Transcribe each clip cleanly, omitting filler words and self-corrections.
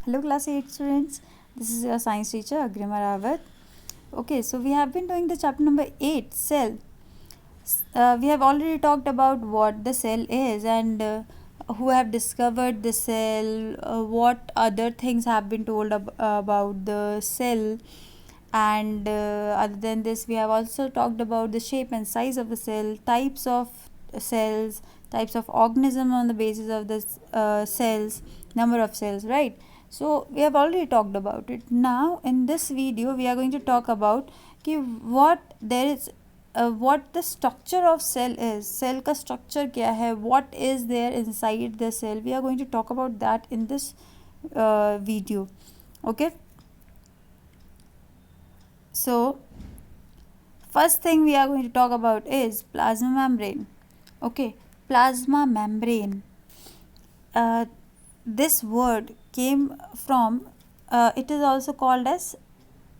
Hello class 8 students, this is your science teacher Agrima Rawat. Okay, so we have been doing the chapter number 8, cell. We have already talked about what the cell is and who have discovered the cell, what other things have been told about the cell, and other than this we have also talked about the shape and size of the cell, types of cells, types of organism on the basis of the cells, number of cells, right? So we have already talked about it. Now in this video we are going to talk about what the structure of cell is. Cell का structure क्या है, what is there inside the cell. We are going to talk about that in this video. Okay, so first thing we are going to talk about is plasma membrane. Okay, plasma membrane. This word came from it is also called as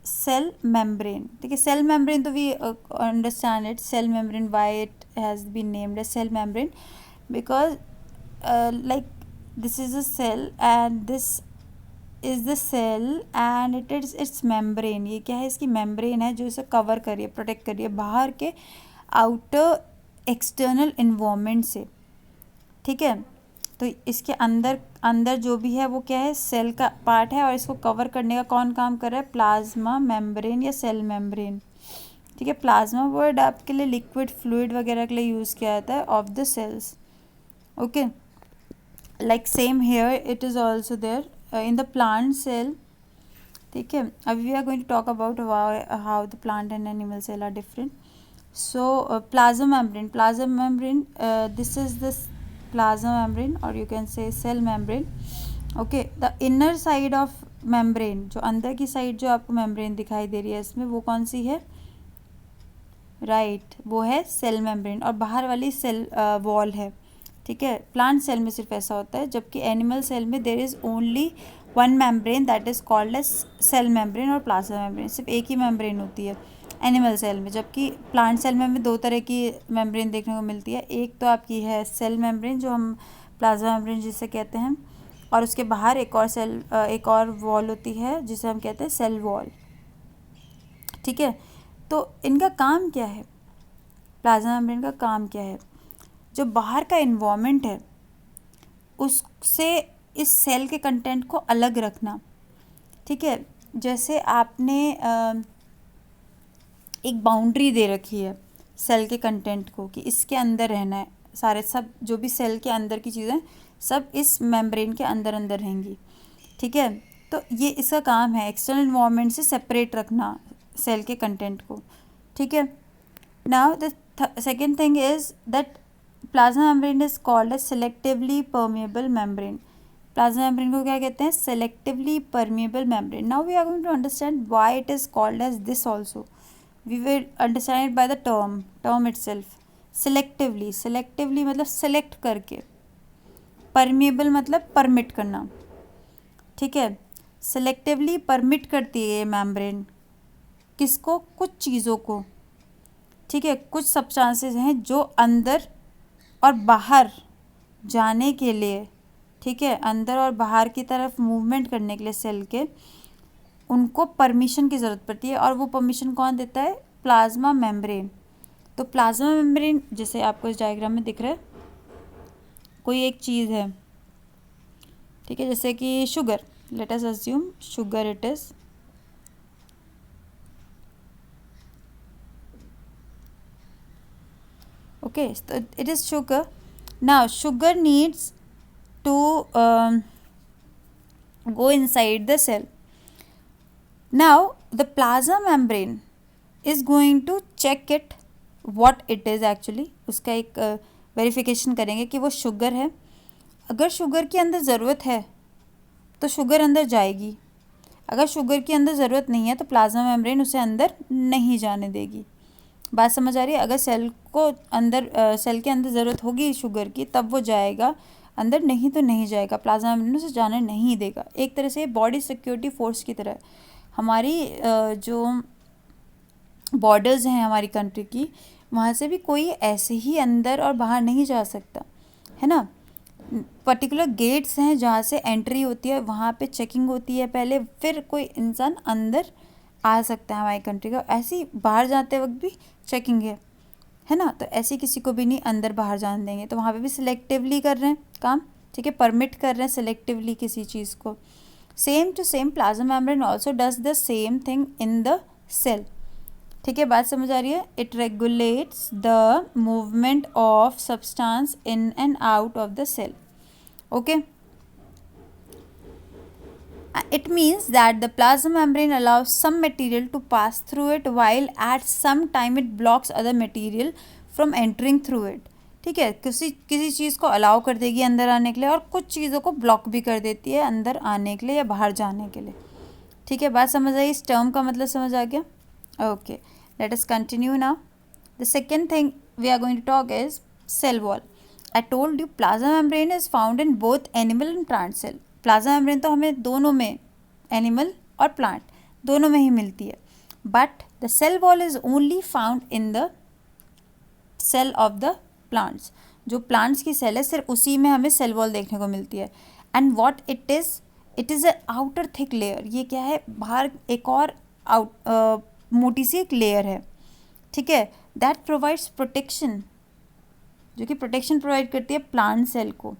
cell membrane. Okay, cell membrane, so we understand it, cell membrane, why it has been named as cell membrane, because like this is a cell and this is the cell and it is its membrane. ये क्या है, इसकी membrane है जो इसे cover कर रही है, protect कर रही है बाहर के outer external environment से. ठीक है, तो इसके अंदर जो भी है वो क्या है, सेल का पार्ट है और इसको कवर करने का कौन काम कर रहा है, प्लाज्मा मेम्ब्रेन या सेल मेम्ब्रेन. ठीक है, प्लाज्मा वर्ड आपके लिए लिक्विड फ्लूइड वगैरह के लिए यूज़ किया जाता है of the cells. Okay, like same here it is also there in the plant cell. ठीक है, अभी we are going to talk about how the plant and animal cell are different. So plasma membrane, this is the plasma membrane or you can say cell membrane. Okay, the inner side of membrane, जो अंदर की side जो आपको membrane दिखाई दे रही है इसमें, वो कौन सी है, राइट, वो है सेल मेम्ब्रेन. और बाहर वाली सेल वॉल है. ठीक है, प्लांट सेल में सिर्फ ऐसा होता है, जबकि एनिमल सेल में there is only one membrane that is called as cell membrane और प्लाज्मा मेम्ब्रेन. सिर्फ एक ही मेम्ब्रेन होती है एनिमल सेल में, जबकि प्लांट सेल में हमें दो तरह की मेम्ब्रेन देखने को मिलती है. एक तो आपकी है सेल मेम्ब्रेन जो हम प्लाज्मा मेम्ब्रेन जिसे कहते हैं, और उसके बाहर एक और वॉल होती है जिसे हम कहते हैं सेल वॉल. ठीक है, तो इनका काम क्या है, प्लाज्मा मेम्ब्रेन का काम क्या है, जो बाहर का इन्वायरमेंट है उससे इस सेल के कंटेंट को अलग रखना. ठीक है, जैसे आपने एक बाउंड्री दे रखी है सेल के कंटेंट को कि इसके अंदर रहना है, सारे सब जो भी सेल के अंदर की चीज़ें सब इस मेम्ब्रेन के अंदर रहेंगी. ठीक है, तो ये इसका काम है एक्सटर्नल इन्वायरमेंट से सेपरेट रखना सेल के कंटेंट को. ठीक है, now the second thing is that plasma membrane is called as selectively permeable membrane. Plasma membrane को क्या कहते हैं, selectively permeable membrane. Now we are going to understand why it is called as this also. We will understand it by the term itself. selectively मतलब select करके, permeable मतलब permit करना. ठीक है, selectively permit करती है ये membrane किसको, कुछ चीज़ों को. ठीक है, कुछ substances हैं जो अंदर और बाहर जाने के लिए, ठीक है, अंदर और बाहर की तरफ मूवमेंट करने के लिए सेल के, उनको परमिशन की ज़रूरत पड़ती है. और वो परमिशन कौन देता है, प्लाज्मा मेम्ब्रेन. तो प्लाज्मा मेम्ब्रेन जैसे आपको इस डायग्राम में दिख रहा है, कोई एक चीज़ है. ठीक है, जैसे कि sugar, let us assume sugar it is. Okay, तो it is sugar. Now sugar needs to go inside the cell. Now the plasma membrane is going to check it what it is actually. उसका एक verification करेंगे कि वो sugar है. अगर sugar की अंदर ज़रूरत है तो शुगर अंदर जाएगी, अगर शुगर की अंदर ज़रूरत नहीं है तो प्लाज्मा मेम्ब्रेन उसे अंदर नहीं जाने देगी. बात समझ आ रही है, अगर सेल के अंदर ज़रूरत होगी शुगर की तब वो जाएगा अंदर, नहीं तो नहीं जाएगा, प्लाज्मा मेम्ब्रेन उसे जाने नहीं देगा. एक तरह से बॉडी सिक्योरिटी फोर्स की तरह हमारी जो बॉर्डर्स हैं हमारी कंट्री की, वहाँ से भी कोई ऐसे ही अंदर और बाहर नहीं जा सकता, है ना. पर्टिकुलर गेट्स हैं जहाँ से एंट्री होती है, वहाँ पे चेकिंग होती है पहले, फिर कोई इंसान अंदर आ सकता है हमारी कंट्री का। ऐसे ही बाहर जाते वक्त भी चेकिंग है ना, तो ऐसे किसी को भी नहीं अंदर बाहर जाने देंगे। तो वहाँ पे भी सिलेक्टिवली कर रहे हैं काम, ठीक है, परमिट कर रहे हैं सिलेक्टिवली किसी चीज़ को। Same to same plasma membrane also does the same thing in the cell, ठीक है, बात समझ आ रही है। It regulates the movement of substance in and out of the cell, okay. It means that the plasma membrane allows some material to pass through it while at some time it blocks other material from entering through it, ठीक है। किसी चीज़ को allow कर देगी अंदर आने के लिए और कुछ चीज़ों को ब्लॉक भी कर देती है अंदर आने के लिए या बाहर जाने के लिए, ठीक है। बात समझ आई, इस टर्म का मतलब समझ आ गया, okay. Let us continue now. The second thing we are going to talk is cell wall. I told you plasma membrane is found in both animal and plant cell. Plasma membrane तो हमें दोनों में, animal और plant दोनों में ही मिलती है, but the cell wall is only found in the cell of the plants. जो प्लांट्स की सेल है सिर्फ उसी में हमें सेल वॉल देखने को मिलती है। And what it is a outer thick layer. ये क्या है, बाहर एक और मोटी सी एक लेयर है, ठीक है, दैट प्रोवाइड्स प्रोटेक्शन, जो कि प्रोटेक्शन प्रोवाइड करती है प्लांट सेल को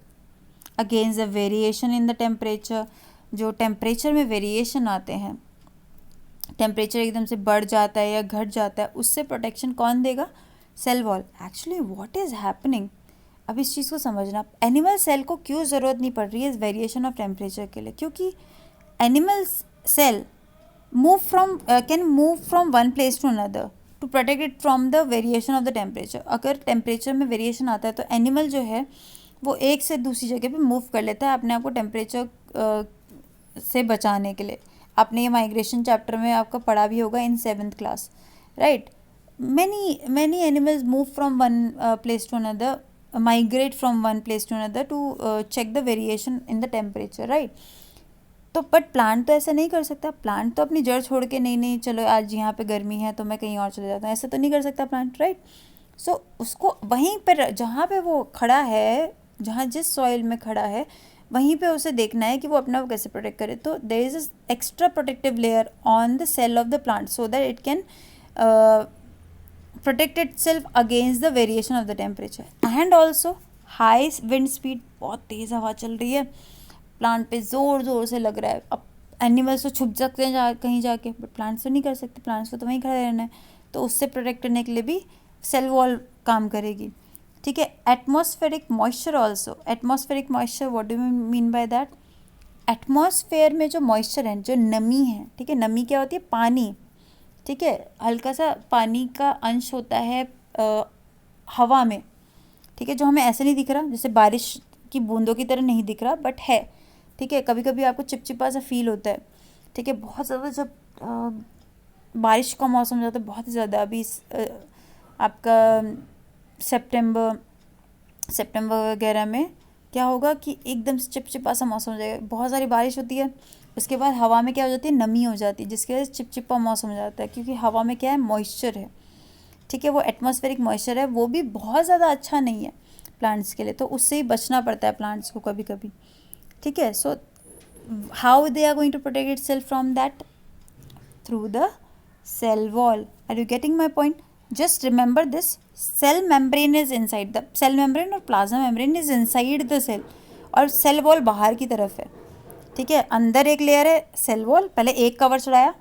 against the variation in the temperature. जो टेम्परेचर में वेरिएशन आते हैं, टेम्परेचर एकदम से बढ़ जाता है या घट जाता है, उससे प्रोटेक्शन कौन देगा, cell wall. Actually what is happening, अब इस चीज़ को समझना। एनिमल सेल को क्यों ज़रूरत नहीं पड़ रही है इस वेरिएशन ऑफ टेम्परेचर के लिए, क्योंकि animal cell can move from one place to another to protect it from the variation of the temperature. अगर टेम्परेचर में वेरिएशन आता है तो एनिमल जो है वो एक से दूसरी जगह पे मूव कर लेता है अपने आप को टेम्परेचर से बचाने के लिए। आपने ये माइग्रेशन चैप्टर में आपका पढ़ा भी होगा इन 7th class, right. many animals move from one place to another, migrate from one place to another to check the variation in the temperature, right। तो बट प्लांट तो ऐसा नहीं कर सकता। प्लांट तो अपनी जड़ छोड़ के नहीं चलो आज यहाँ पे गर्मी है तो मैं कहीं और चले जाता हूँ, ऐसा तो नहीं कर सकता प्लांट, राइट। सो उसको वहीं पर जहाँ पे वो खड़ा है, जहाँ जिस सॉइल में खड़ा है वहीं पे उसे देखना है कि वो अपना वो कैसे प्रोटेक्ट करे। तो there is a extra protective layer on the cell of the plant so that it can protect itself against the variation of the temperature and also high wind speed। बहुत तेज़ हवा चल रही है, प्लांट पे ज़ोर से लग रहा है। अब एनिमल्स तो छुप सकते हैं कहीं जाके, बट प्लांट्स तो नहीं कर सकते, प्लांट्स को तो वहीं खड़े रहना है। तो उससे प्रोटेक्ट करने के लिए भी सेल वॉल काम करेगी, ठीक है। Atmospheric moisture also. Atmospheric moisture what do mean by that. Atmosphere में जो मॉइस्चर है, जो नमी है, ठीक है, नमी क्या होती है, पानी, ठीक है, हल्का सा पानी का अंश होता है हवा में, ठीक है, जो हमें ऐसे नहीं दिख रहा, जैसे बारिश की बूंदों की तरह नहीं दिख रहा, बट है, ठीक है। कभी कभी आपको चिपचिपा सा फील होता है, ठीक है, बहुत ज़्यादा जब बारिश का मौसम हो जाता है, बहुत ज़्यादा। अभी आपका सितंबर वगैरह में क्या होगा कि एकदम से चिपचिपा सा मौसम हो जाएगा, बहुत सारी बारिश होती है, उसके बाद हवा में क्या हो जाती है, नमी हो जाती है, जिसकी वजह से चिपचिपा मौसम हो जाता है, क्योंकि हवा में क्या है, मॉइस्चर है, ठीक है। वो एटमॉस्फेरिक मॉइस्चर है, वो भी बहुत ज़्यादा अच्छा नहीं है प्लांट्स के लिए, तो उससे ही बचना पड़ता है प्लांट्स को कभी कभी, ठीक है। So how they are going to protect itself from that, through the cell wall. Are you getting my point. Just remember this, cell membrane is inside the cell membrane और plasma membrane is inside the cell, और cell wall बाहर की तरफ है, ठीक है। अंदर एक लेयर है सेल वॉल, पहले एक कवर चढ़ाया,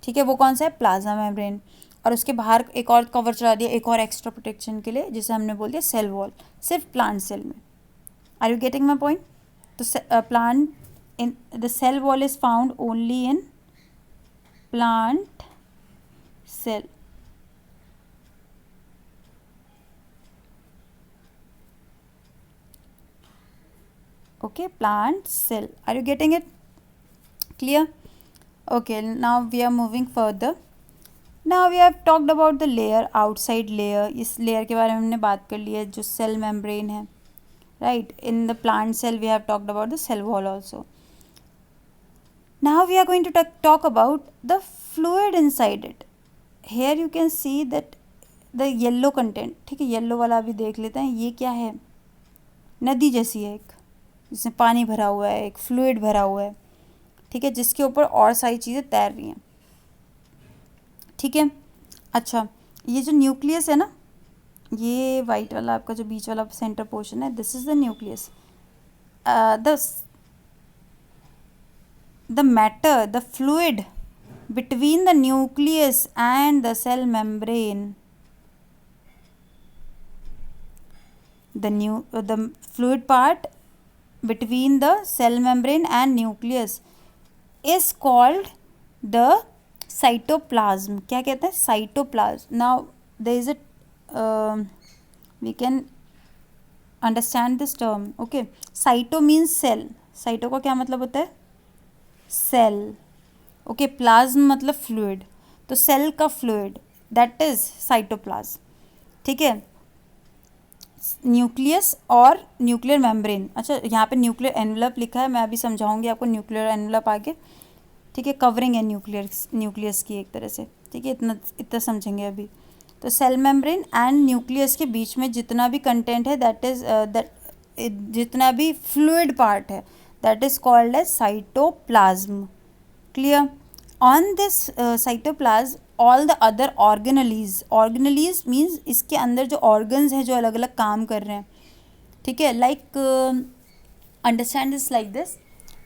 ठीक है, वो कौन सा है, प्लाज्मा मेम्ब्रेन, और उसके बाहर एक और कवर चढ़ा दिया एक और एक्स्ट्रा प्रोटेक्शन के लिए, जिसे हमने बोल दिया सेल वॉल, सिर्फ प्लांट सेल में। Are you getting my point. तो plant in the cell wall is found only in plant cell, okay, plant cell. Are you getting it clear? Okay, now we are moving further. Now we have talked about the layer, outside layer। इस layer के बारे में हमने बात कर ली है, जो cell membrane है, right। In the plant cell we have talked about the cell wall also। Now we are going to talk about the fluid inside it। Here you can see that the yellow content, ठीक है, yellow वाला भी देख लेते हैं। ये क्या है, नदी जैसी है एक, जिसमें पानी भरा हुआ है, एक फ्लूइड भरा हुआ है, ठीक है, जिसके ऊपर और सारी चीज़ें तैर रही हैं, ठीक है। अच्छा, ये जो न्यूक्लियस है ना, ये वाइट वाला आपका जो बीच वाला सेंटर पोर्शन है, this is the nucleus. The matter, the fluid between the nucleus and the cell membrane, the fluid part between the cell membrane and nucleus is called the cytoplasm. क्या कहते हैं? cytoplasm. Now there is a we can understand this term. Okay, cyto means cell. cyto का क्या मतलब होता है? cell. Okay, plasm मतलब fluid, तो सेल का फ्लूइड दैट इज साइटोप्लाज्म, ठीक है। न्यूक्लियस और न्यूक्लियर मेम्ब्रेन, अच्छा यहाँ पे न्यूक्लियर एनवलप लिखा है, मैं अभी समझाऊंगी आपको न्यूक्लियर एनवलप आगे, ठीक है। कवरिंग है न्यूक्लियस की एक तरह से, ठीक है, इतना समझेंगे अभी। तो सेल मेम्ब्रेन एंड न्यूक्लियस के बीच में जितना भी कंटेंट है दैट इज जितना भी फ्लूइड पार्ट है that is called as cytoplasm. Clear? On this cytoplasm all the other organelles means इसके अंदर जो organs हैं जो अलग अलग काम कर रहे हैं, ठीक है। like understand this like this,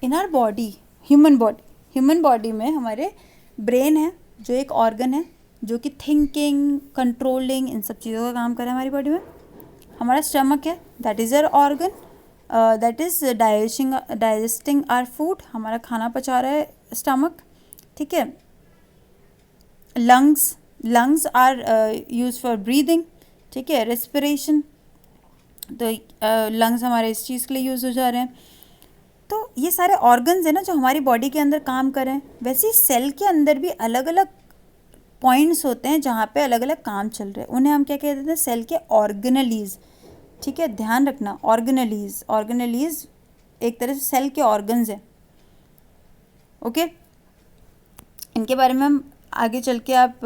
in our body, human body में हमारे brain है जो एक organ है जो कि thinking, controlling इन सब चीज़ों का काम कर रहा है हमारी बॉडी में। हमारा stomach है, that is our organ, that is digesting our food, हमारा खाना पचा रहा है स्टमक, ठीक है। Lungs are use for breathing, ठीक है, रेस्पिरेशन, तो लंग्स हमारे इस चीज़ के लिए यूज़ हो जा रहे हैं। तो ये सारे ऑर्गन्स हैं ना जो हमारी बॉडी के अंदर काम कर रहे हैं। वैसे ही सेल के अंदर भी अलग अलग पॉइंट्स होते हैं जहाँ पे अलग अलग काम चल रहे हैं, उन्हें हम क्या कहते हैं? सेल के ऑर्गेनेलीज, ठीक है, ध्यान रखना। ऑर्गेनेलीज एक तरह से सेल के ऑर्गन्स हैं, ओके। इनके बारे में हम आगे चल के आप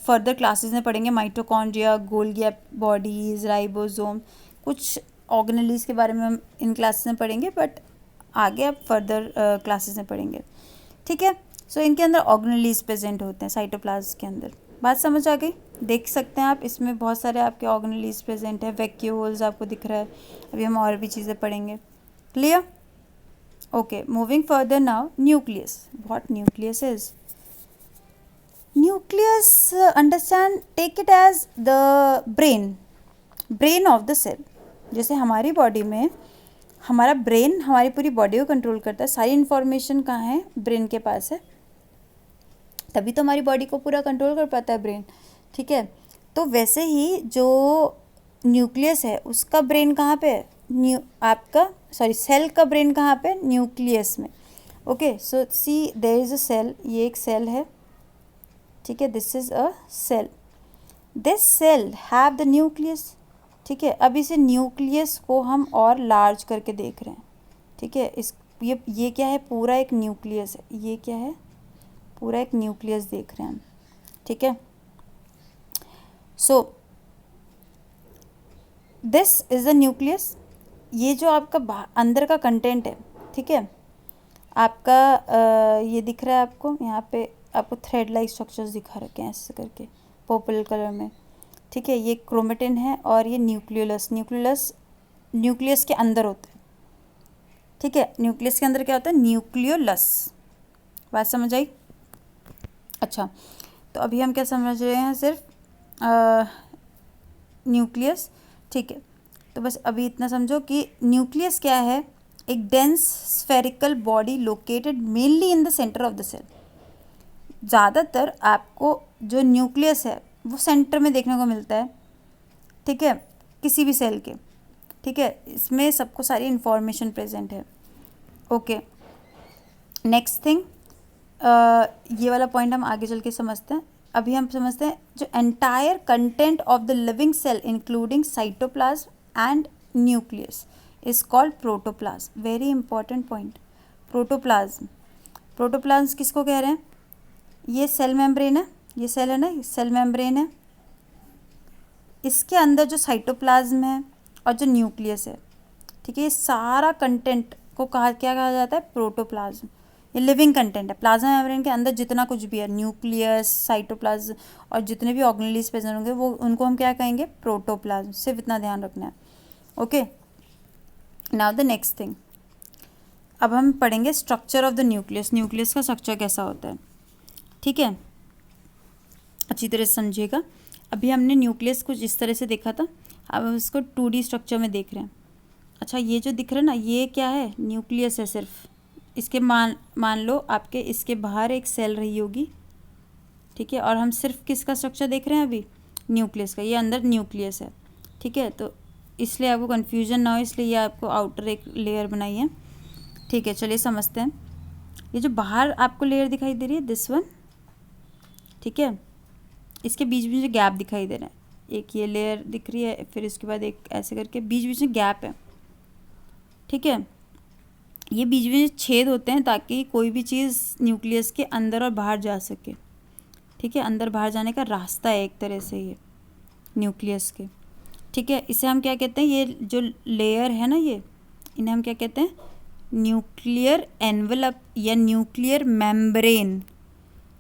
फर्दर क्लासेस में पढ़ेंगे, माइटोकॉन्ड्रिया, गोल्गी बॉडीज, राइबोसोम, कुछ ऑर्गेनेलीज के बारे में हम इन क्लासेस में पढ़ेंगे, बट आगे आप फर्दर क्लासेस में पढ़ेंगे, ठीक है। सो इनके अंदर ऑर्गेनेलीज प्रेजेंट होते हैं साइटोप्लाज्म के अंदर। बात समझ आ गई? देख सकते हैं आप, इसमें बहुत सारे आपके ऑर्गेनेलीज प्रेजेंट है, वैक्यूल्स आपको दिख रहा है। अभी हम और भी चीज़ें पढ़ेंगे, clear? Okay, moving further now, nucleus. What nucleus is? Nucleus, understand, take it as the brain of the cell. जैसे हमारी बॉडी में हमारा ब्रेन हमारी पूरी बॉडी को कंट्रोल करता है, सारी इन्फॉर्मेशन कहाँ है? ब्रेन के पास है, तभी तो हमारी बॉडी को पूरा कंट्रोल कर पाता है ब्रेन, ठीक है। तो वैसे ही जो न्यूक्लियस है उसका ब्रेन कहाँ पे है? सेल का ब्रेन कहाँ पे? न्यूक्लियस में, okay. So see there is a cell, ये एक सेल है, ठीक है, this is a cell, this cell have the nucleus, ठीक है। अब इसे न्यूक्लियस को हम और लार्ज करके देख रहे हैं, ठीक है। ये क्या है? पूरा एक न्यूक्लियस है, ये क्या है? पूरा एक न्यूक्लियस देख रहे हैं हम, ठीक है। So this is the nucleus, ये जो आपका अंदर का कंटेंट है, ठीक है, आपका ये दिख रहा है आपको, यहाँ पे आपको थ्रेड लाइक स्ट्रक्चर्स दिखा रखे हैं ऐसे करके पर्पल कलर में, ठीक है। ये क्रोमेटिन है और ये न्यूक्लियोलस न्यूक्लियस के अंदर होता है, ठीक है। न्यूक्लियस के अंदर क्या होता है? न्यूक्लियोलस। बात समझ आई? अच्छा, तो अभी हम क्या समझ रहे हैं? सिर्फ न्यूक्लियस, ठीक है। तो बस अभी इतना समझो कि न्यूक्लियस क्या है? एक dense spherical body located mainly in the centre of the cell. ज़्यादातर आपको जो न्यूक्लियस है वो सेंटर में देखने को मिलता है, ठीक है, किसी भी सेल के, ठीक है। इसमें सबको सारी इन्फॉर्मेशन प्रेजेंट है, ओके। नेक्स्ट थिंग, ये वाला पॉइंट हम आगे चल के समझते हैं। अभी हम समझते हैं जो entire content of the living cell including cytoplasm and nucleus is called protoplasm. Very important point, protoplasm किसको कह रहे हैं? ये सेल मेम्ब्रेन है, ये सेल है ना, ये सेल मेम्ब्रेन है, इसके अंदर जो साइटोप्लाज्म है और जो न्यूक्लियस है, ठीक है। ये सारा कंटेंट को क्या कहा जाता है, प्रोटोप्लाज्म। ये लिविंग कंटेंट है। प्लाज्मा मेम्ब्रेन के अंदर जितना कुछ भी है, न्यूक्लियस, साइटोप्लाज्म और जितने भी ऑर्गेनेल्स प्रेजेंट होंगे वो उनको हम क्या कहेंगे, प्रोटोप्लाज्म। सिर्फ इतना ध्यान रखना है। Okay, now the next thing, अब हम पढ़ेंगे structure of the nucleus. Nucleus का स्ट्रक्चर कैसा होता है, ठीक है, अच्छी तरह से समझिएगा। अभी हमने न्यूक्लियस कुछ इस तरह से देखा था, अब हम इसको 2D स्ट्रक्चर में देख रहे हैं। अच्छा, ये जो दिख रहा है ना, ये क्या है, न्यूक्लियस है सिर्फ। इसके मान लो आपके इसके बाहर एक सेल रही होगी, ठीक है, और हम सिर्फ किसका स्ट्रक्चर देख रहे हैं अभी, न्यूक्लियस का। ये अंदर न्यूक्लियस है, ठीक है। तो इसलिए आपको कन्फ्यूजन ना हो, इसलिए ये आपको आउटर एक लेयर बनाई है, ठीक है। चलिए समझते हैं। ये जो बाहर आपको लेयर दिखाई दे रही है, दिस वन, ठीक है, इसके बीच बीच में गैप दिखाई दे रहा है। एक ये लेयर दिख रही है, फिर इसके बाद एक ऐसे करके बीच बीच में गैप है, ठीक है। ये बीच में छेद होते हैं ताकि कोई भी चीज़ न्यूक्लियस के अंदर और बाहर जा सके, ठीक है। अंदर बाहर जाने का रास्ता है एक तरह से ये न्यूक्लियस के, ठीक है। इसे हम क्या कहते हैं, ये जो लेयर है ना, ये इन्हें हम क्या कहते हैं, न्यूक्लियर एनवेलप या न्यूक्लियर मेम्ब्रेन,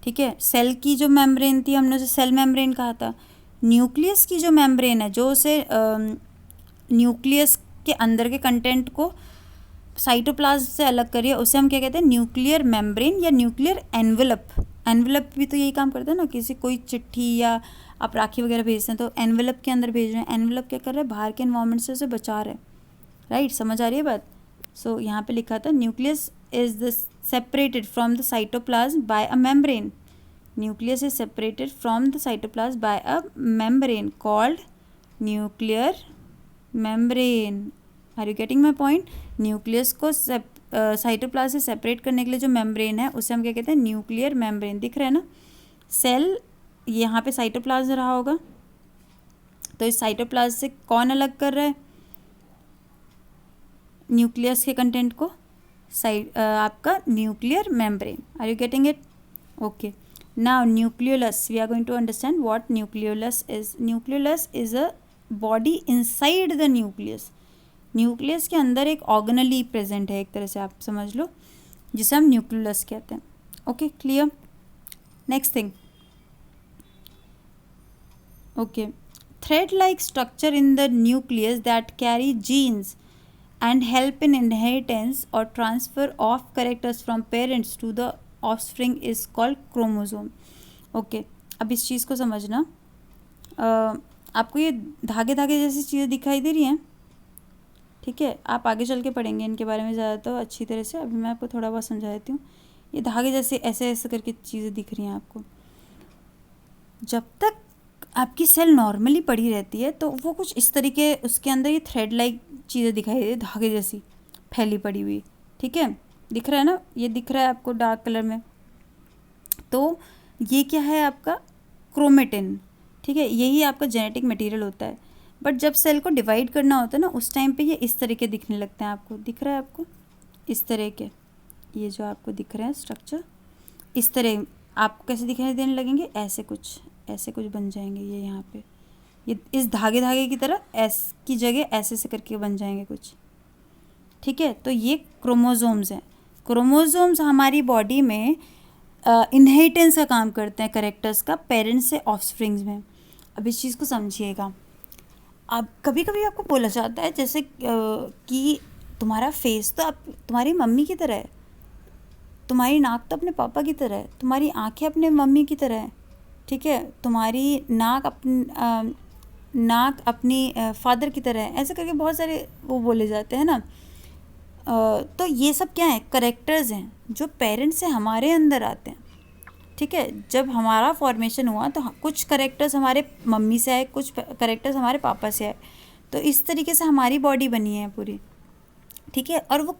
ठीक है। सेल की जो मेम्ब्रेन थी, हमने उसे सेल मेम्ब्रेन कहा था। न्यूक्लियस की जो मेम्ब्रेन है, जो उसे न्यूक्लियस के अंदर के कंटेंट को साइटोप्लाज्म से अलग करिए, उसे हम क्या कहते हैं, न्यूक्लियर मेम्ब्रेन या न्यूक्लियर एनवेलप। एनवेलप भी तो यही काम करता है ना, किसी कोई चिट्ठी या आप राखी वगैरह भेजते हैं तो एनवेलप के अंदर भेज रहे हैं। एनवेलप क्या कर रहा है, बाहर के एनवायरनमेंट से उसे बचा रहे हैं, राइट, समझ आ रही है बात। सो यहाँ पे लिखा था, nucleus is the separated from the cytoplasm by a membrane. Nucleus is separated from the cytoplasm by a membrane called nuclear membrane. Are you getting my point. Nucleus को साइटोप्लाज्म से सेपरेट करने के लिए जो मेम्ब्रेन है उसे हम क्या कहते हैं, न्यूक्लियर मेम्ब्रेन। दिख रहा है ना, सेल यहाँ पे साइटोप्लाज्म रहा होगा, तो इस साइटोप्लाज्म से कौन अलग कर रहा है, न्यूक्लियस के कंटेंट को, आपका nuclear membrane. Are you getting it, okay. Now nucleolus, we are going to understand what nucleolus is. Nucleolus is a body inside the nucleus. Nucleus के अंदर एक ऑर्गेनली प्रेजेंट है, एक तरह से आप समझ लो, जिसे हम न्यूक्लियोलस कहते हैं। Okay, clear. Next thing, okay, thread like structure in the nucleus that carry genes and help in inheritance or transfer of characters from parents to the offspring is called chromosome. Okay, अब इस चीज़ को समझना, आपको ये धागे धागे जैसी चीज़ें दिखाई दे रही हैं, ठीक है। आप आगे चल के पढ़ेंगे इनके बारे में ज़्यादा तो अच्छी तरह से, अभी मैं आपको थोड़ा बहुत समझा देती हूँ। ये धागे जैसे ऐसे ऐसे करके चीज़ें दिख रही हैं आपको। जब तक आपकी सेल नॉर्मली पड़ी रहती है तो वो कुछ इस तरीके, उसके अंदर ये थ्रेड लाइक चीज़ें दिखाई दे, धागे जैसी फैली पड़ी हुई, ठीक है। दिख रहा है ना, ये दिख रहा है आपको डार्क कलर में, तो ये क्या है, आपका क्रोमेटिन, ठीक है। यही आपका जेनेटिक मटेरियल होता है। बट जब सेल को डिवाइड करना होता है ना, उस टाइम पे ये इस तरह के दिखने लगते हैं आपको। दिख रहा है आपको इस तरह के, ये जो आपको दिख रहे हैं स्ट्रक्चर, इस तरह आपको कैसे दिखाई देने लगेंगे, ऐसे कुछ बन जाएंगे ये यहाँ पे, ये इस धागे धागे की तरह एस की जगह ऐसे से करके बन जाएंगे कुछ, ठीक है। तो ये क्रोमोसोम्स हैं। क्रोमोसोम्स हमारी बॉडी में इनहेरिटेंस का काम करते हैं, कैरेक्टर्स का, पेरेंट्स से ऑफस्प्रिंग्स में। अब इस चीज़ को समझिएगा। अब कभी कभी आपको बोला जाता है जैसे कि तुम्हारा फेस तो तुम्हारी मम्मी की तरह है, तुम्हारी नाक तो अपने पापा की तरह है, तुम्हारी आंखें अपने मम्मी की तरह है, ठीक है, तुम्हारी नाक अपनी फादर की तरह है, ऐसे करके बहुत सारे वो बोले जाते हैं ना। तो ये सब क्या है, करेक्टर्स हैं जो पेरेंट्स से हमारे अंदर आते हैं, ठीक है। जब हमारा फॉर्मेशन हुआ तो कुछ करेक्टर्स हमारे मम्मी से आए, कुछ करेक्टर्स हमारे पापा से आए, तो इस तरीके से हमारी बॉडी बनी है पूरी, ठीक है। और वो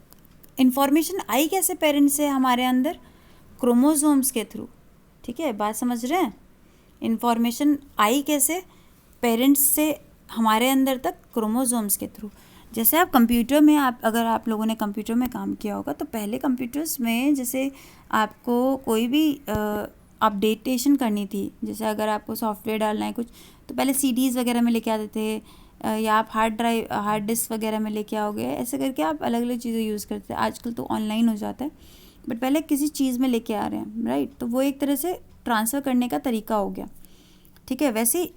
इन्फॉर्मेशन आई कैसे पेरेंट्स से हमारे अंदर, क्रोमोसोम्स के थ्रू, ठीक है। बात समझ रहे हैं, इन्फॉर्मेशन आई कैसे पेरेंट्स से हमारे अंदर तक, क्रोमोसोम्स के थ्रू। जैसे आप कंप्यूटर में, अगर आप लोगों ने कंप्यूटर में काम किया होगा तो पहले कंप्यूटर्स में जैसे आपको कोई भी अपडेटेशन करनी थी, जैसे अगर आपको सॉफ्टवेयर डालना है कुछ, तो पहले CDs वगैरह में लेके आते थे, या आप हार्ड डिस्क वगैरह में लेके आओगे, ऐसे करके आप अलग अलग चीज़ें यूज़ करते हैं। आजकल तो ऑनलाइन हो जाता है, बट पहले किसी चीज़ में लेके आ रहे हैं, राइट, तो वो एक तरह से ट्रांसफ़र करने का तरीका हो गया, ठीक है। वैसे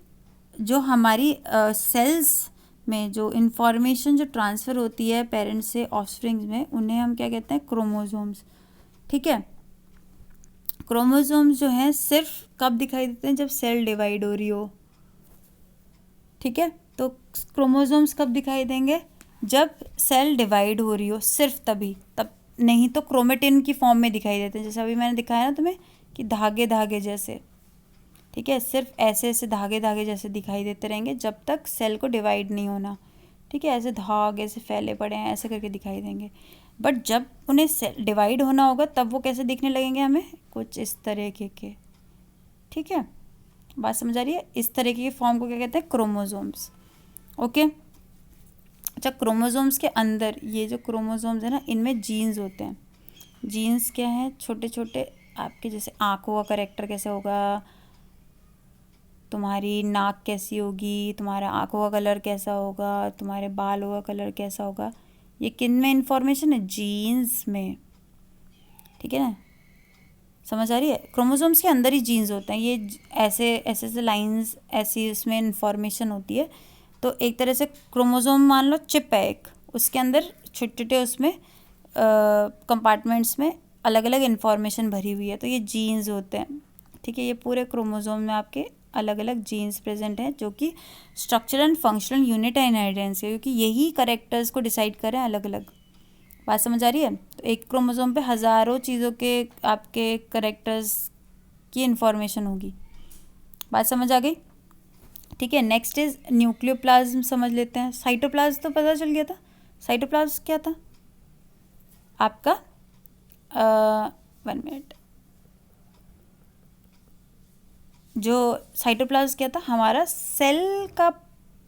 जो हमारी सेल्स में जो इन्फॉर्मेशन जो ट्रांसफ़र होती है पेरेंट्स से ऑफस्प्रिंग्स में, उन्हें हम क्या कहते हैं, क्रोमोसोम्स, ठीक है। क्रोमोसोम्स जो हैं सिर्फ कब दिखाई देते हैं, जब सेल डिवाइड हो रही हो, ठीक है। तो क्रोमोसोम्स कब दिखाई देंगे, जब सेल डिवाइड हो रही हो, सिर्फ तभी, तब नहीं तो क्रोमेटिन की फॉर्म में दिखाई देते हैं, जैसे अभी मैंने दिखाया ना तुम्हें कि धागे धागे जैसे, ठीक है, सिर्फ ऐसे ऐसे धागे धागे जैसे दिखाई देते रहेंगे जब तक सेल को डिवाइड नहीं होना, ठीक है। ऐसे धागे से फैले पड़े हैं ऐसे करके दिखाई देंगे, बट जब उन्हें सेल डिवाइड होना होगा तब वो कैसे दिखने लगेंगे हमें, कुछ इस तरह के, ठीक है। बात समझ आ रही है, इस तरीके के फॉर्म को क्या कहते हैं, क्रोमोसोम्स, ओके। अच्छा, क्रोमोसोम्स के अंदर ये जो क्रोमोसोम्स है ना, इनमें जीन्स होते हैं। जीन्स क्या है, छोटे छोटे आपके, जैसे आँखों का करेक्टर कैसे होगा, तुम्हारी नाक कैसी होगी, तुम्हारा आँखों का कलर कैसा होगा, तुम्हारे बालों का कलर कैसा होगा, ये किन में इंफॉर्मेशन है, जीन्स में, ठीक है ना। समझ आ रही है, क्रोमोसोम्स के अंदर ही जीन्स होते हैं, ये ऐसे ऐसे ऐसे लाइंस ऐसी उसमें इंफॉर्मेशन होती है। तो एक तरह से क्रोमोसोम मान लो चिप है एक, उसके अंदर छोटे छोटे उसमें कंपार्टमेंट्स में अलग अलग इन्फॉर्मेशन भरी हुई है, तो ये जीन्स होते हैं, ठीक है। ये पूरे क्रोमोसोम में आपके अलग अलग जीन्स प्रेजेंट हैं, जो कि स्ट्रक्चरल एंड फंक्शनल यूनिट है इनहेरिटेंस के, क्योंकि यही करेक्टर्स को डिसाइड करें अलग अलग। बात समझ आ रही है, तो एक क्रोमोसोम पे हज़ारों चीज़ों के आपके करेक्टर्स की इन्फॉर्मेशन होगी। बात समझ आ गई, ठीक है। नेक्स्ट इज न्यूक्लियोप्लाज्म समझ लेते हैं। साइटोप्लाज्म तो पता चल गया था, साइटोप्लाज्म क्या था आपका, 1 मिनट, जो साइटोप्लाज्म क्या था, हमारा सेल का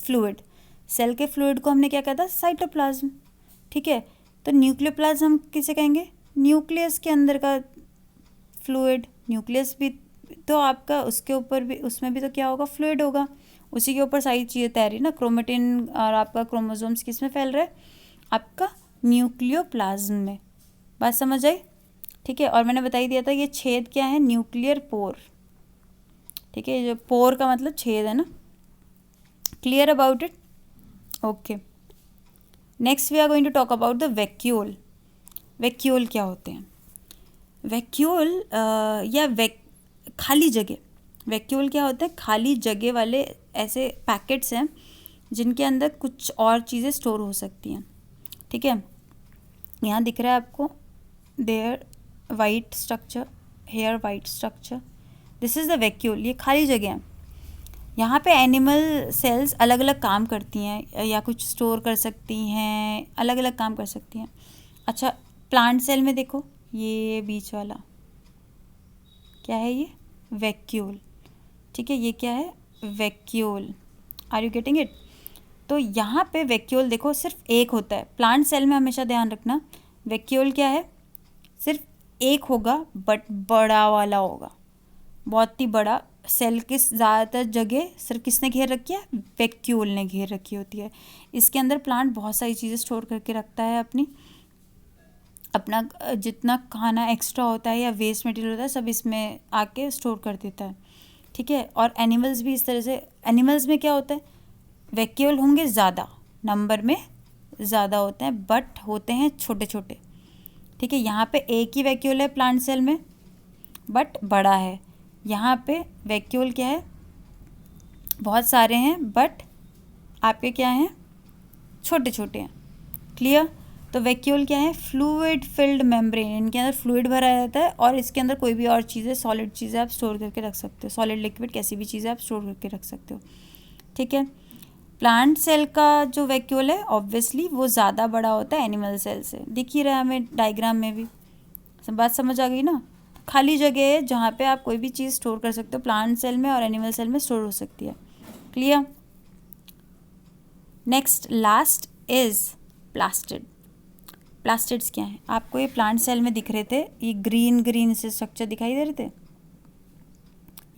फ्लूइड, सेल के फ्लूइड को हमने क्या कहा था, साइटोप्लाज्म, ठीक है। तो न्यूक्लियोप्लाज्म हम किसे कहेंगे, न्यूक्लियस के अंदर का फ्लूइड, न्यूक्लियस भी तो आपका उसके ऊपर भी, उसमें भी तो क्या होगा, फ्लूइड होगा, उसी के ऊपर सारी चीज़ें तैर रही ना, क्रोमेटिन और आपका क्रोमोसोम्स किस में फैल रहा है, आपका न्यूक्लियोप्लाज्म में। बात समझ आई, ठीक है। और मैंने बताई दिया था ये छेद क्या है, न्यूक्लियर पोर, ठीक है, जो पोर का मतलब छेद है ना, clear about it, okay. Next we are going to talk about the vacuole. Vacuole क्या होते हैं, वैक्यूल या खाली जगह, वैक्यूल क्या होता है, खाली जगह वाले ऐसे पैकेट्स हैं जिनके अंदर कुछ और चीज़ें स्टोर हो सकती हैं, ठीक है। यहाँ दिख रहा है आपको, there white structure, here white structure, this is the vacuole, ये खाली जगह है। यहाँ पे एनिमल सेल्स अलग अलग काम करती हैं, या कुछ स्टोर कर सकती हैं, अलग अलग काम कर सकती हैं। अच्छा, प्लांट सेल में देखो, ये बीच वाला क्या है, ये वैक्यूल, ठीक है, ये क्या है, vacuole, are you getting it. तो यहाँ पे वैक्यूल देखो सिर्फ एक होता है, प्लांट सेल में हमेशा ध्यान रखना, वैक्यूल क्या है, सिर्फ एक होगा, बट बड़ा वाला होगा, बहुत ही बड़ा। सेल की ज़्यादातर जगह सिर्फ किसने घेर रखी है, वैक्यूल ने घेर रखी होती है। इसके अंदर प्लांट बहुत सारी चीज़ें स्टोर करके रखता है, अपना जितना खाना एक्स्ट्रा होता है या वेस्ट मटेरियल होता है सब इसमें आके स्टोर कर देता है, ठीक है। और एनिमल्स भी इस तरह से, एनिमल्स में क्या होता है, वैक्यूल होंगे ज़्यादा, नंबर में ज़्यादा होते हैं, बट होते हैं छोटे छोटे, ठीक है। यहाँ पे एक ही वैक्यूल है प्लांट सेल में, बट बड़ा है। यहाँ पे वैक्यूल क्या है, बहुत सारे हैं, बट आपके क्या हैं, छोटे छोटे हैं, क्लियर। तो वैक्यूल क्या है, फ्लूइड फिल्ड मेम्ब्रेन, इनके अंदर फ्लूइड भरा रहता है, और इसके अंदर कोई भी और चीज़ें, सॉलिड चीज़ें आप स्टोर करके रख सकते हो, सॉलिड लिक्विड कैसी भी चीज़ें आप स्टोर करके रख सकते हो, ठीक है। प्लांट सेल का जो वैक्यूल है ऑब्वियसली वो ज़्यादा बड़ा होता है एनिमल सेल से, दिख ही रहा है हमें डायग्राम में भी, सब बात समझ आ गई ना। खाली जगह है जहाँ पे आप कोई भी चीज़ स्टोर कर सकते हो, प्लांट सेल में और एनिमल सेल में स्टोर हो सकती है, clear. Next last is plastid. Plastids क्या हैं, आपको ये प्लांट सेल में दिख रहे थे, ये ग्रीन ग्रीन से स्ट्रक्चर दिखाई दे रहे थे,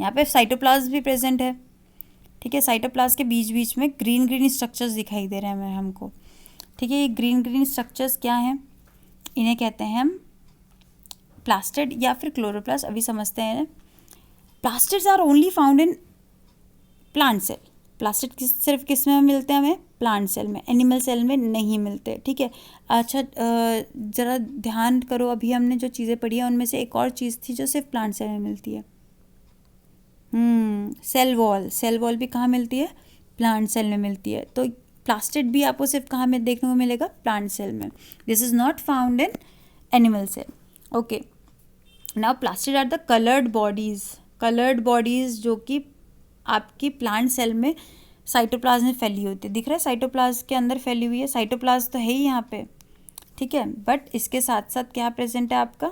यहाँ पे साइटोप्लाज्म भी प्रेजेंट है, ठीक है। साइटोप्लाज्म के बीच बीच में ग्रीन ग्रीन स्ट्रक्चर्स दिखाई दे रहे हैं हमें हमको, ठीक है। ये ग्रीन ग्रीन स्ट्रक्चर्स क्या हैं, इन्हें कहते हैं हम प्लास्टिड या फिर क्लोरोप्लास्ट। अभी समझते हैं। Plastids are only found in plant cell. Plastid सिर्फ किस में मिलते हैं हमें, प्लांट सेल में, एनिमल सेल में नहीं मिलते, ठीक है। अच्छा ज़रा ध्यान करो, अभी हमने जो चीज़ें पढ़ी हैं उनमें से एक और चीज़ थी जो सिर्फ प्लांट सेल में मिलती है, सेल वॉल। सेल वॉल भी कहाँ मिलती है, प्लांट सेल में मिलती है। तो प्लास्टिड भी आपको सिर्फ कहाँ में देखने को मिलेगा, प्लांट सेल में। This is not found in animal cell. Okay, now plastid are the coloured bodies. Coloured bodies जो कि आपकी प्लांट सेल में साइटोप्लाज्म में फैली होती है। दिख रहा है साइटोप्लाज्म के अंदर फैली हुई है, साइटोप्लाज्म तो है ही यहाँ पे, ठीक है। बट इसके साथ साथ क्या प्रेजेंट है आपका,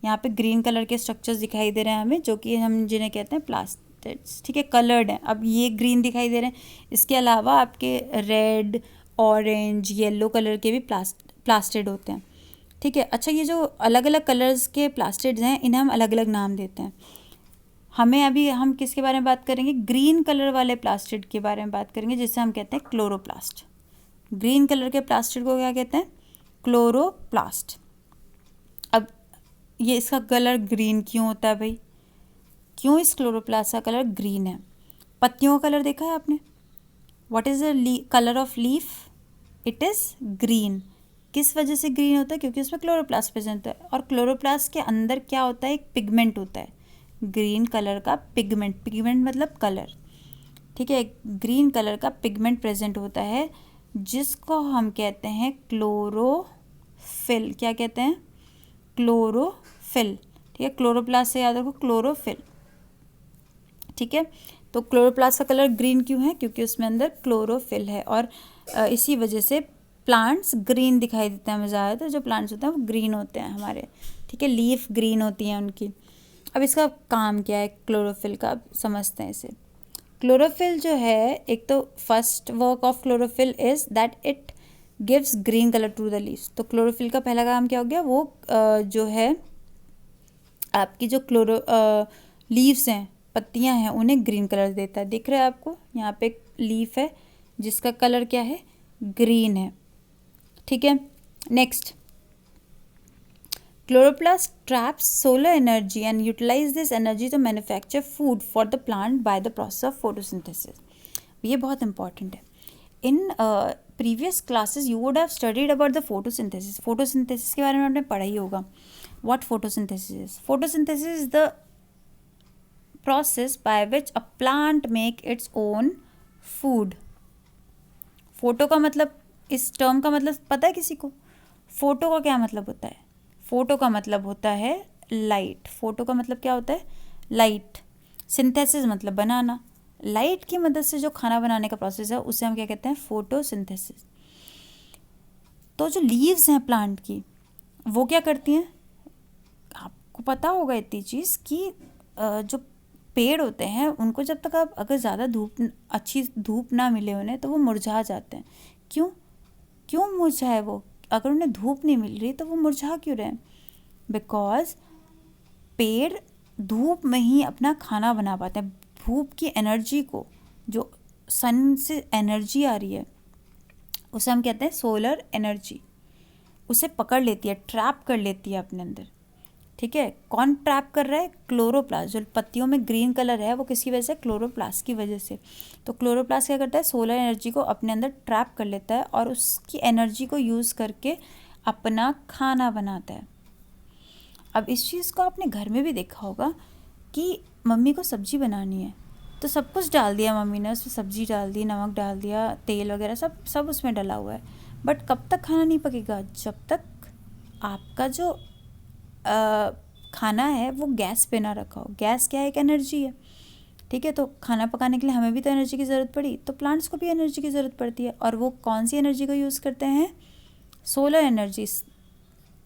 यहाँ पे ग्रीन कलर के स्ट्रक्चर्स दिखाई दे रहे हैं हमें, जो कि हम जिन्हें कहते हैं प्लास्टिड्स, ठीक है। कलर्ड है, अब ये ग्रीन दिखाई दे रहे हैं। इसके अलावा आपके रेड, ऑरेंज, येलो कलर के भी प्लास्टिड होते हैं, ठीक है। अच्छा, ये जो अलग अलग कलर्स के प्लास्टिड्स हैं इन्हें हम अलग अलग नाम देते हैं। हमें अभी हम किसके बारे में बात करेंगे, ग्रीन कलर वाले प्लास्टिड के बारे में बात करेंगे, जिससे हम कहते हैं क्लोरोप्लास्ट। ग्रीन कलर के प्लास्टिड को क्या कहते हैं, क्लोरोप्लास्ट। अब ये इसका कलर ग्रीन क्यों होता है भाई, क्यों इस क्लोरोप्लास्ट का कलर ग्रीन है। पत्तियों का कलर देखा है आपने, what is the colour of leaf, it is green. किस वजह से ग्रीन होता है, क्योंकि उसमें क्लोरोप्लास्ट प्रेजेंट है। और क्लोरोप्लास्ट के अंदर क्या होता है, एक पिगमेंट होता है, ग्रीन कलर का पिगमेंट। पिगमेंट मतलब कलर, ठीक है। ग्रीन कलर का पिगमेंट प्रेजेंट होता है, जिसको हम कहते हैं क्लोरोफिल। क्या कहते हैं, क्लोरोफिल, ठीक है। क्लोरोप्लास्ट से याद रखो, क्लोरोफिल, ठीक है। तो क्लोरोप्लास्ट का कलर ग्रीन क्यों है, क्योंकि उसमें अंदर क्लोरोफिल है। और इसी वजह से प्लांट्स ग्रीन दिखाई देते हैं हमें। ज़्यादातर जो प्लांट्स होते हैं वो ग्रीन होते हैं हमारे, ठीक है। लीफ ग्रीन होती हैं उनकी। अब इसका काम क्या है क्लोरोफिल का, अब समझते हैं इसे। क्लोरोफिल जो है, एक तो first work of chlorophyll is that it gives green colour to the leaves. तो क्लोरोफिल का पहला काम क्या हो गया, वो जो है आपकी जो लीव्स हैं, पत्तियां हैं, उन्हें ग्रीन कलर देता है। दिख रहा है आपको, यहाँ पे एक लीफ है जिसका कलर क्या है, ग्रीन है, ठीक है। Next, chloroplast traps solar energy and utilise this energy to manufacture food for the plant by the process of photosynthesis. ये बहुत इंपॉर्टेंट है। In previous classes you would have studied about the photosynthesis. Photosynthesis के बारे में आपने पढ़ा ही होगा। What photosynthesis is, photosynthesis is the process by which a plant make its own food। Photo का मतलब, इस टर्म का मतलब पता है किसी को, फोटो का क्या मतलब होता है, फोटो का मतलब होता है लाइट। फोटो का मतलब क्या होता है, लाइट। सिंथेसिस मतलब बनाना। लाइट की मदद से जो खाना बनाने का प्रोसेस है उसे हम क्या कहते हैं, फोटोसिंथेसिस। तो जो लीव्स हैं प्लांट की, वो क्या करती हैं, आपको पता होगा इतनी चीज़ कि जो पेड़ होते हैं उनको जब तक आप अगर ज़्यादा अच्छी धूप ना मिले उन्हें, तो वो मुरझा जाते हैं। क्यों मुरझाए वो, अगर उन्हें धूप नहीं मिल रही तो वो मुरझा क्यों रहे, बिकॉज पेड़ धूप में ही अपना खाना बना पाते हैं। धूप की एनर्जी को, जो सन से एनर्जी आ रही है, उसे हम कहते हैं सोलर एनर्जी, उसे पकड़ लेती है, ट्रैप कर लेती है अपने अंदर, ठीक है। कौन ट्रैप कर रहा है, क्लोरोप्लास्ट। जो पत्तियों में ग्रीन कलर है वो किसकी वजह से, क्लोरोप्लास्ट की वजह से। तो क्लोरोप्लास्ट क्या करता है, सोलर एनर्जी को अपने अंदर ट्रैप कर लेता है और उसकी एनर्जी को यूज़ करके अपना खाना बनाता है। अब इस चीज़ को आपने घर में भी देखा होगा कि मम्मी को सब्जी बनानी है तो सब कुछ डाल दिया मम्मी ने, उसमें सब्जी डाल दी, नमक डाल दिया, तेल वगैरह सब उसमें डला हुआ है। बट कब तक खाना नहीं पकेगा, जब तक आपका जो खाना है वो गैस पे ना रखा हो। गैस क्या है, एक एनर्जी है, ठीक है। तो खाना पकाने के लिए हमें भी तो एनर्जी की ज़रूरत पड़ी, तो प्लांट्स को भी एनर्जी की ज़रूरत पड़ती है। और वो कौन सी एनर्जी को यूज़ करते हैं, सोलर एनर्जी,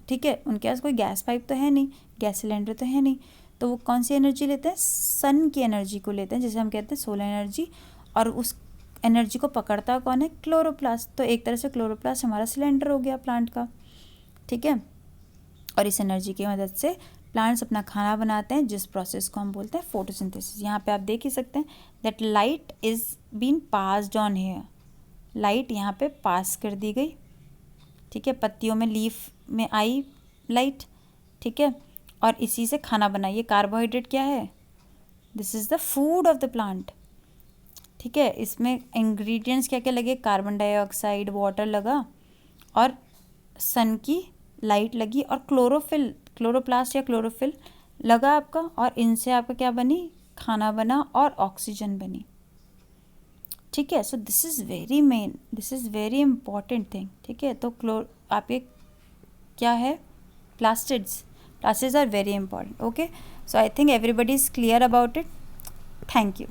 ठीक है। उनके पास कोई गैस पाइप तो है नहीं, गैस सिलेंडर तो है नहीं, तो वो कौन सी एनर्जी लेते हैं, सन की एनर्जी को लेते हैं, जिसे हम कहते हैं सोलर एनर्जी। और उस एनर्जी को पकड़ता कौन है, क्लोरोप्लास्ट। तो एक तरह से क्लोरोप्लास्ट हमारा सिलेंडर हो गया प्लांट का, ठीक है। और इस एनर्जी की मदद से प्लांट्स अपना खाना बनाते हैं, जिस प्रोसेस को हम बोलते हैं फोटोसिंथेसिस। यहाँ पे आप देख ही सकते हैं that light is been passed on here, light यहाँ पे पास कर दी गई, ठीक है, पत्तियों में, लीफ में आई लाइट, ठीक है, और इसी से खाना बना। ये कार्बोहाइड्रेट क्या है, this is the food of the plant, ठीक है। इसमें इंग्रेडिएंट्स क्या क्या लगे, कार्बन डाइऑक्साइड, वाटर लगा, और सन की लाइट लगी, और क्लोरोफिल, क्लोरोप्लास्ट या क्लोरोफिल लगा आपका, और इनसे आपका क्या बनी, खाना बना और ऑक्सीजन बनी, ठीक है। So this is very main, this is very important thing, ठीक है। तो आप ये क्या है, plastids, plastids are very important, okay. So I think everybody is clear about it. Thank you.